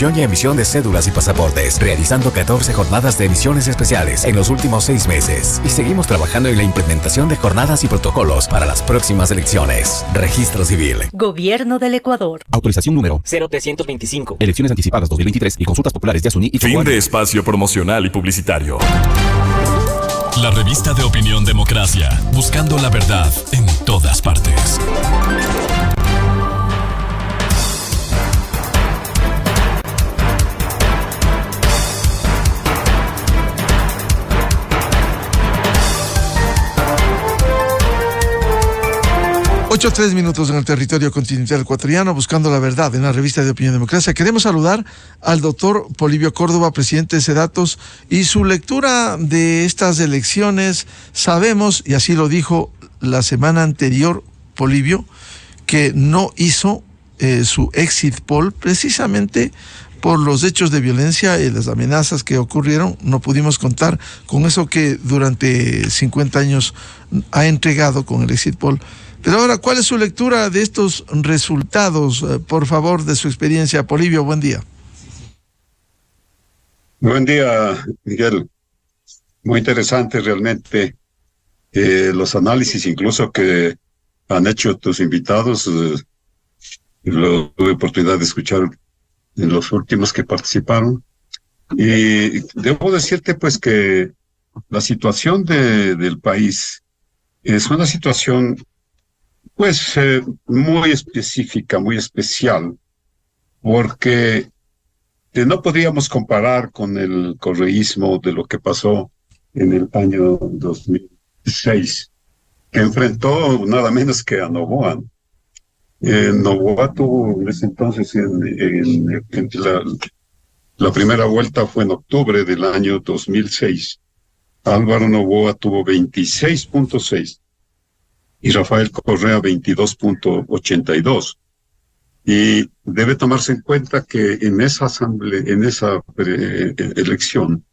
distribución y emisión de cédulas y pasaportes, realizando 14 jornadas de emisiones especiales en los últimos 6 meses. Y seguimos trabajando en la implementación de jornadas y protocolos para las próximas elecciones. Registro Civil. Gobierno del Ecuador. Autorización número 0325. Elecciones anticipadas 2023 y consultas populares de Asuní y Fin de espacio promocional y publicitario. La revista de opinión Democracia, buscando la verdad en todas partes. Ocho 3 minutos en el territorio continental ecuatoriano, buscando la verdad en la revista de Opinión Democracia. Queremos saludar al doctor Polibio Córdoba, presidente de SEDATOS, y su lectura de estas elecciones. Sabemos, y así lo dijo la semana anterior Polibio, que no hizo su exit poll precisamente por los hechos de violencia y las amenazas que ocurrieron. No pudimos contar con eso que durante 50 años ha entregado con el exit poll. Pero ahora, ¿cuál es su lectura de estos resultados? Por favor, de su experiencia. Polibio, buen día. Buen día, Miguel. Muy interesante realmente los análisis incluso que han hecho tus invitados. Lo tuve oportunidad de escuchar en los últimos que participaron. Y debo decirte pues que la situación del país es una situación pues muy específica, muy especial, porque no podríamos comparar con el correísmo de lo que pasó en el año 2006, que enfrentó nada menos que a Noboa. Noboa tuvo en ese entonces, la primera vuelta fue en octubre del año 2006. Álvaro Noboa tuvo 26.6. y Rafael Correa 22.82. Y debe tomarse en cuenta que en esa elección,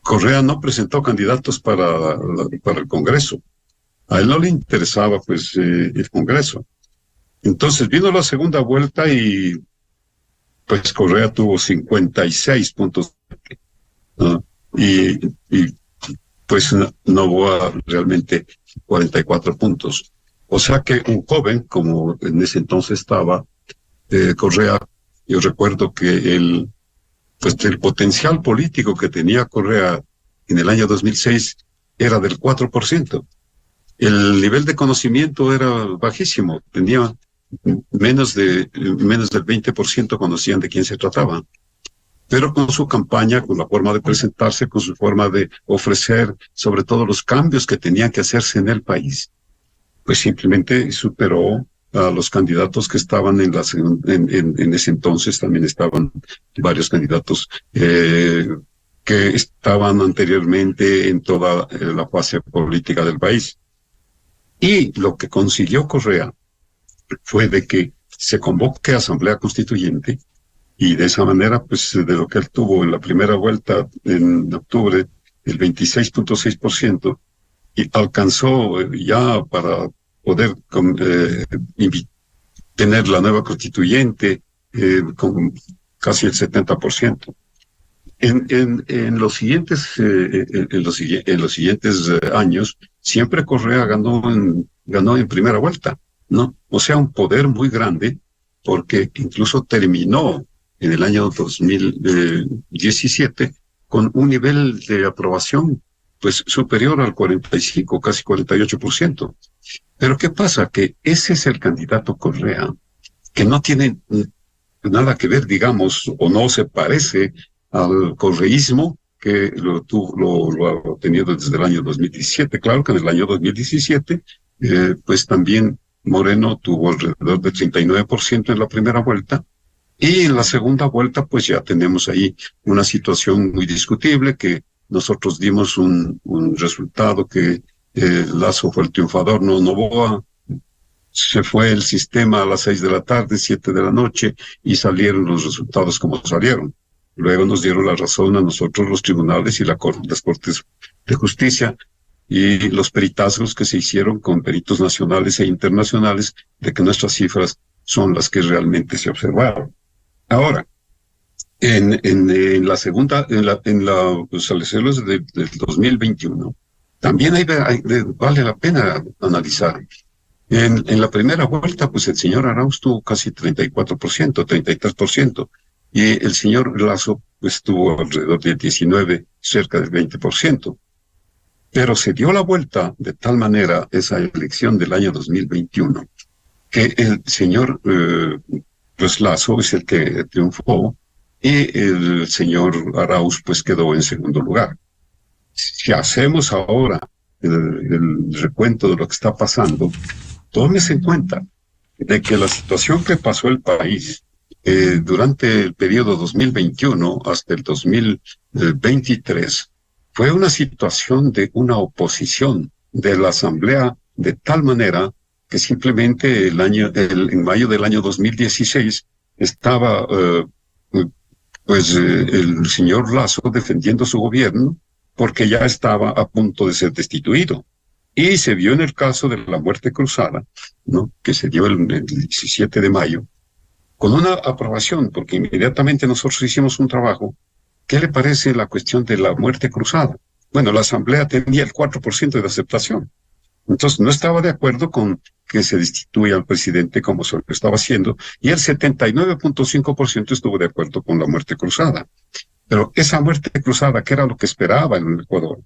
Correa no presentó candidatos para el Congreso. A él no le interesaba pues el Congreso. Entonces vino la segunda vuelta y pues Correa tuvo 56 puntos. Y pues Noboa realmente 44 puntos. O sea que un joven, como en ese entonces estaba Correa, yo recuerdo que el potencial político que tenía Correa en el año 2006 era del 4%. El nivel de conocimiento era bajísimo, tenía menos del 20% conocían de quién se trataba. Pero con su campaña, con la forma de presentarse, con su forma de ofrecer, sobre todo los cambios que tenían que hacerse en el país, pues simplemente superó a los candidatos que estaban en ese entonces. También estaban varios candidatos que estaban anteriormente en toda la fase política del país. Y lo que consiguió Correa fue de que se convoque a Asamblea Constituyente. Y de esa manera, pues de lo que él tuvo en la primera vuelta en octubre, el 26.6%, y alcanzó ya para poder tener la nueva constituyente con casi el 70%. En los siguientes años, siempre Correa ganó en primera vuelta, ¿no? O sea, un poder muy grande, porque incluso terminó en el año 2017 con un nivel de aprobación pues superior al 45, casi 48%. Pero ¿qué pasa? Que ese es el candidato Correa, que no tiene nada que ver, digamos, o no se parece al correísmo que lo ha tenido desde el año 2017. Claro que en el año 2017, pues también Moreno tuvo alrededor de 39% en la primera vuelta, y en la segunda vuelta, pues ya tenemos ahí una situación muy discutible, que nosotros dimos un resultado que Lasso fue el triunfador, no Noboa. Se fue el sistema a las 6 de la tarde, 7 de la noche, y salieron los resultados como salieron. Luego nos dieron la razón a nosotros los tribunales y las Cortes de Justicia, y los peritazgos que se hicieron con peritos nacionales e internacionales de que nuestras cifras son las que realmente se observaron. Ahora, En la segunda, pues, las elecciones del 2021, también vale la pena analizar. En la primera vuelta, pues el señor Arauz tuvo casi 34%, 33%, y el señor Lasso pues tuvo alrededor de 19%, cerca del 20%. Pero se dio la vuelta de tal manera esa elección del año 2021 que el señor pues Lasso es el que triunfó y el señor Arauz pues quedó en segundo lugar. Si hacemos ahora el recuento de lo que está pasando, tómese en cuenta de que la situación que pasó el país durante el periodo 2021 hasta el 2023 fue una situación de una oposición de la Asamblea de tal manera que simplemente en mayo del año 2016 estaba el señor Lasso defendiendo su gobierno porque ya estaba a punto de ser destituido. Y se vio en el caso de la muerte cruzada, ¿no?, que se dio el 17 de mayo, con una aprobación, porque inmediatamente nosotros hicimos un trabajo. ¿Qué le parece la cuestión de la muerte cruzada? Bueno, la Asamblea tenía el 4% de aceptación. Entonces no estaba de acuerdo con que se destituya al presidente como se lo estaba haciendo, y el 79.5% estuvo de acuerdo con la muerte cruzada. Pero esa muerte cruzada, ¿qué era lo que esperaba en el Ecuador?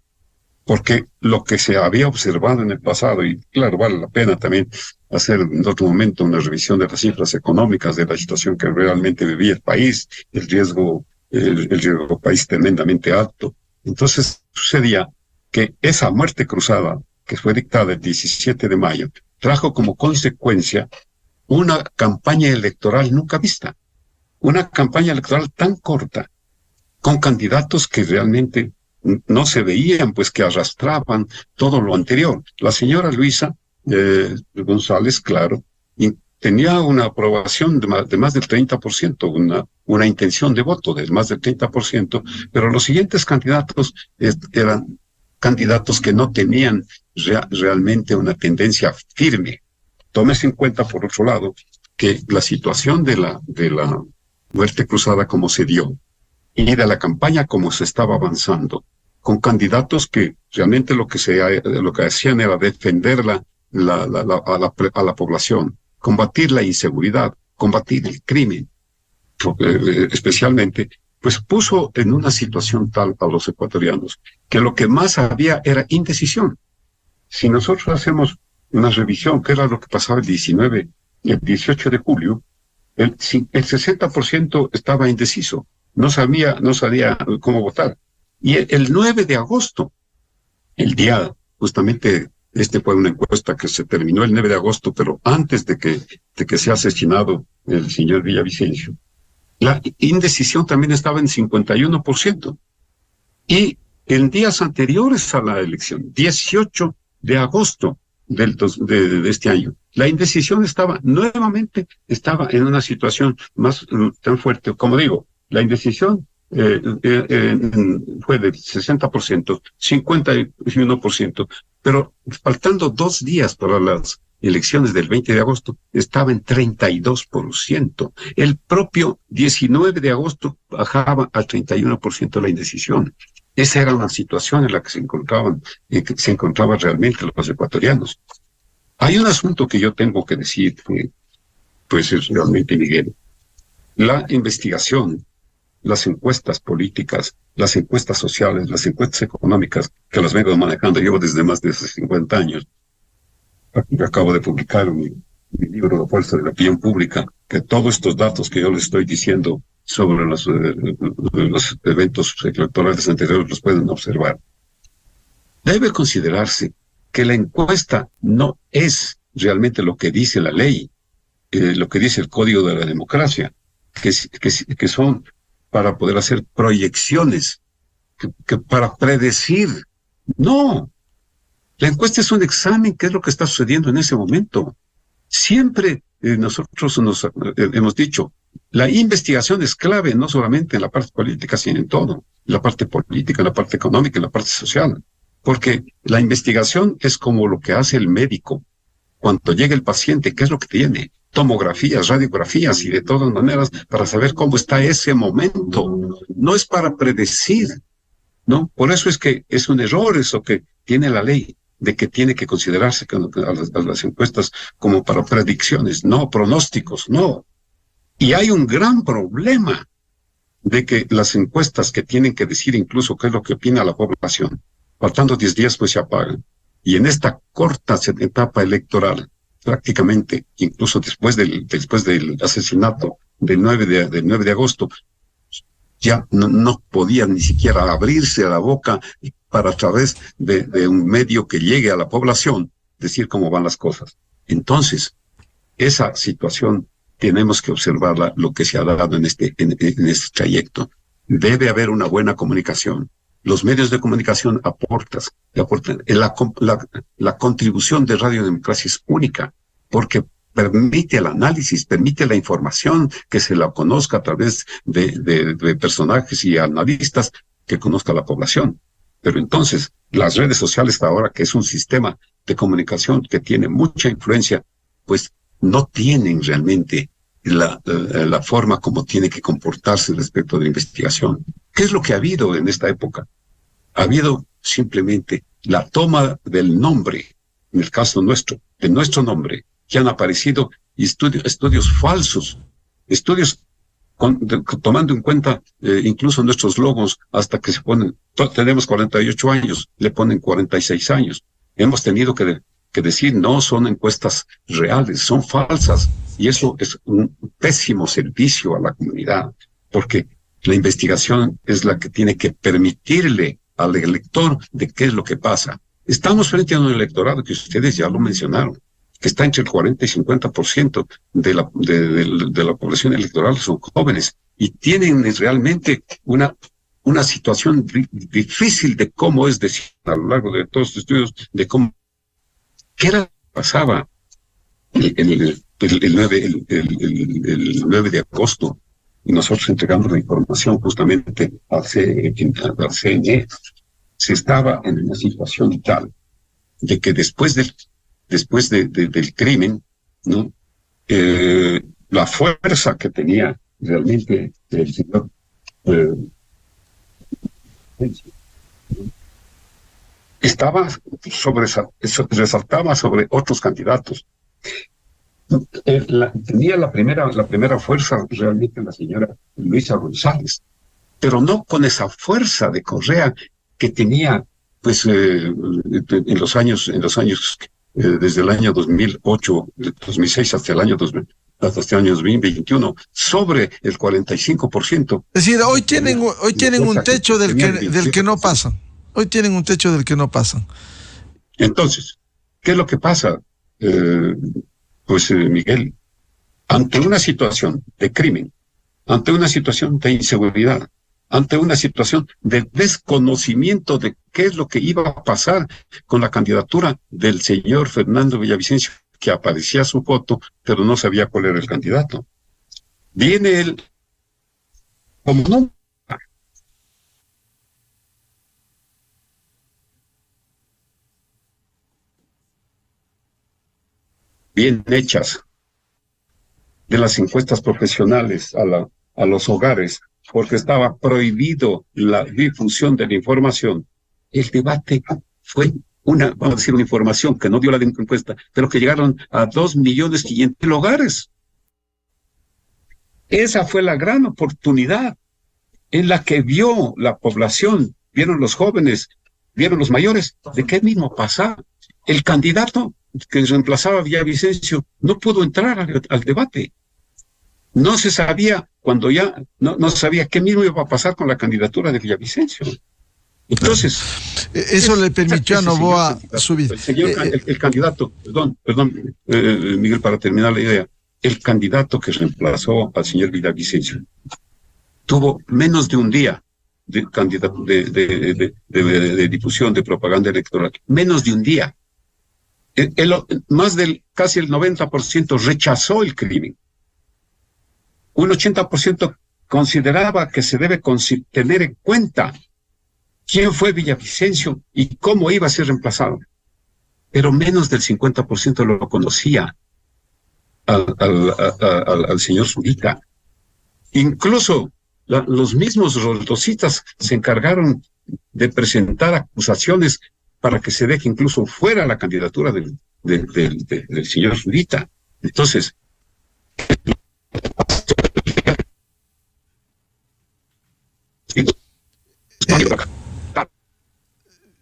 Porque lo que se había observado en el pasado, y claro, vale la pena también hacer en otro momento una revisión de las cifras económicas, de la situación que realmente vivía el país, el riesgo del país tremendamente alto. Entonces sucedía que esa muerte cruzada, que fue dictada el 17 de mayo, trajo como consecuencia una campaña electoral nunca vista, una campaña electoral tan corta, con candidatos que realmente no se veían, pues que arrastraban todo lo anterior. La señora Luisa González, claro, tenía una aprobación de más del 30%, una intención de voto de más del 30%, pero los siguientes candidatos eran candidatos que no tenían realmente una tendencia firme. Tómese en cuenta, por otro lado, que la situación de la muerte cruzada como se dio, y de la campaña como se estaba avanzando, con candidatos que realmente lo que hacían era defender a la población, combatir la inseguridad, combatir el crimen, especialmente, pues puso en una situación tal a los ecuatorianos que lo que más había era indecisión. Si nosotros hacemos una revisión, que era lo que pasaba el 18 de julio, el 60% estaba indeciso, no sabía cómo votar. Y el 9 de agosto, el día, justamente, fue una encuesta que se terminó el 9 de agosto, pero antes de que sea asesinado el señor Villavicencio, la indecisión también estaba en 51%. Y en días anteriores a la elección, 18 de agosto de este año, la indecisión nuevamente estaba en una situación más tan fuerte. Como digo, la indecisión fue del 60%, 51%, pero faltando 2 días para las elecciones del 20 de agosto, estaba en 32%. El propio 19 de agosto bajaba al 31% la indecisión. Esa era una situación en la que se encontraban realmente los ecuatorianos. Hay un asunto que yo tengo que decir, pues es realmente, Miguel. La investigación, las encuestas políticas, las encuestas sociales, las encuestas económicas, que las vengo manejando yo desde más de 50 años. Aquí acabo de publicar mi libro La Fuerza de la Opinión Pública, que todos estos datos que yo les estoy diciendo sobre los eventos electorales anteriores los pueden observar. Debe considerarse que la encuesta no es realmente lo que dice la ley, lo que dice el Código de la Democracia, que son para poder hacer proyecciones, que para predecir. No, la encuesta es un examen, ¿qué es lo que está sucediendo en ese momento? Siempre nosotros hemos dicho, la investigación es clave no solamente en la parte política, sino en todo, en la parte política, en la parte económica, en la parte social, porque la investigación es como lo que hace el médico cuando llega el paciente, ¿qué es lo que tiene? tomografías, radiografías y de todas maneras para saber cómo está ese momento. No es para predecir, ¿no? Por eso es que es un error eso que tiene la ley, de que tiene que considerarse a las encuestas como para predicciones, no pronósticos, no. Y hay un gran problema de que las encuestas que tienen que decir incluso qué es lo que opina la población, faltando 10 días pues se apagan. Y en esta corta etapa electoral, prácticamente, incluso después del asesinato del 9 de agosto, ya no podían ni siquiera abrirse la boca para a través de un medio que llegue a la población decir cómo van las cosas. Entonces, esa situación tenemos que observarla, lo que se ha dado en este trayecto. Debe haber una buena comunicación. Los medios de comunicación aportan. La contribución de Radio Democracia es única, porque permite el análisis, permite la información, que se la conozca a través de personajes y analistas que conozca la población. Pero entonces, las redes sociales ahora, que es un sistema de comunicación que tiene mucha influencia, pues no tienen realmente la forma como tiene que comportarse respecto de la investigación. ¿Qué es lo que ha habido en esta época? Ha habido simplemente la toma del nombre, en el caso nuestro, de nuestro nombre, que han aparecido estudios falsos, estudios tomando en cuenta incluso nuestros logos, hasta que se ponen, tenemos 48 años, le ponen 46 años. Hemos tenido que decir, no son encuestas reales, son falsas, y eso es un pésimo servicio a la comunidad, porque la investigación es la que tiene que permitirle al elector de qué es lo que pasa. Estamos frente a un electorado que ustedes ya lo mencionaron, que está entre el 40 y 50% de la población electoral son jóvenes, y tienen realmente una situación difícil de cómo es decir, a lo largo de todos los estudios, de cómo, qué era lo que pasaba el 9 de agosto, y nosotros entregamos la información justamente al CNE. Se estaba en una situación tal de que después del crimen, ¿no? La fuerza que tenía realmente el señor resaltaba sobre otros candidatos. Tenía la primera fuerza realmente la señora Luisa González, pero no con esa fuerza de Correa que tenía pues en los años desde el año 2008, 2006 hasta el año 2021, sobre el 45%. Es decir, hoy tienen un techo del que no pasan. Hoy tienen un techo del que no pasan. Entonces, ¿qué es lo que pasa? Miguel, ante una situación de crimen, ante una situación de inseguridad, ante una situación de desconocimiento de qué es lo que iba a pasar con la candidatura del señor Fernando Villavicencio, que aparecía su foto, pero no sabía cuál era el candidato. Viene él, como no, bien hechas, de las encuestas profesionales a los hogares, porque estaba prohibido la difusión de la información. El debate fue una información que no dio la encuesta, pero que llegaron a 2.500.000 hogares. Esa fue la gran oportunidad en la que vio la población, vieron los jóvenes, vieron los mayores, de qué mismo pasaba. El candidato que reemplazaba a Villavicencio no pudo entrar al debate. No se sabía, cuando ya no sabía qué mismo iba a pasar con la candidatura de Villavicencio. Entonces, eso le permitió a Noboa subir. El candidato, perdón, Miguel, para terminar la idea, el candidato que reemplazó al señor Villavicencio tuvo menos de un día de difusión de propaganda electoral, menos de un día. Casi el 90% rechazó el crimen. Un 80% consideraba que se debe tener en cuenta quién fue Villavicencio y cómo iba a ser reemplazado. Pero menos del 50% lo conocía. al señor Zurita. Incluso los mismos roldositas se encargaron de presentar acusaciones para que se deje incluso fuera la candidatura del señor Zurita. Entonces,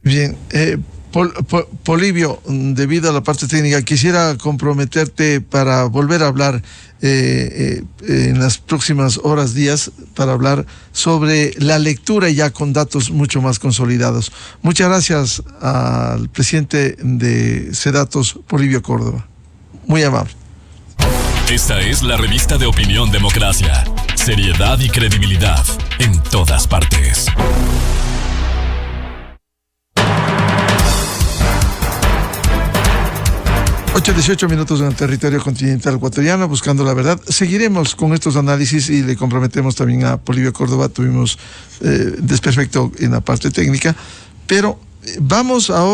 bien, Polibio, debido a la parte técnica, quisiera comprometerte para volver a hablar en las próximas horas, días, para hablar sobre la lectura ya con datos mucho más consolidados. Muchas gracias al presidente de Sedatos, Polibio Córdoba. Muy amable. Esta es la revista de Opinión Democracia. Seriedad y credibilidad en todas partes. 8:18 minutos en el territorio continental ecuatoriano, buscando la verdad. Seguiremos con estos análisis y le comprometemos también a Polibio Córdoba. Tuvimos desperfecto en la parte técnica, pero vamos ahora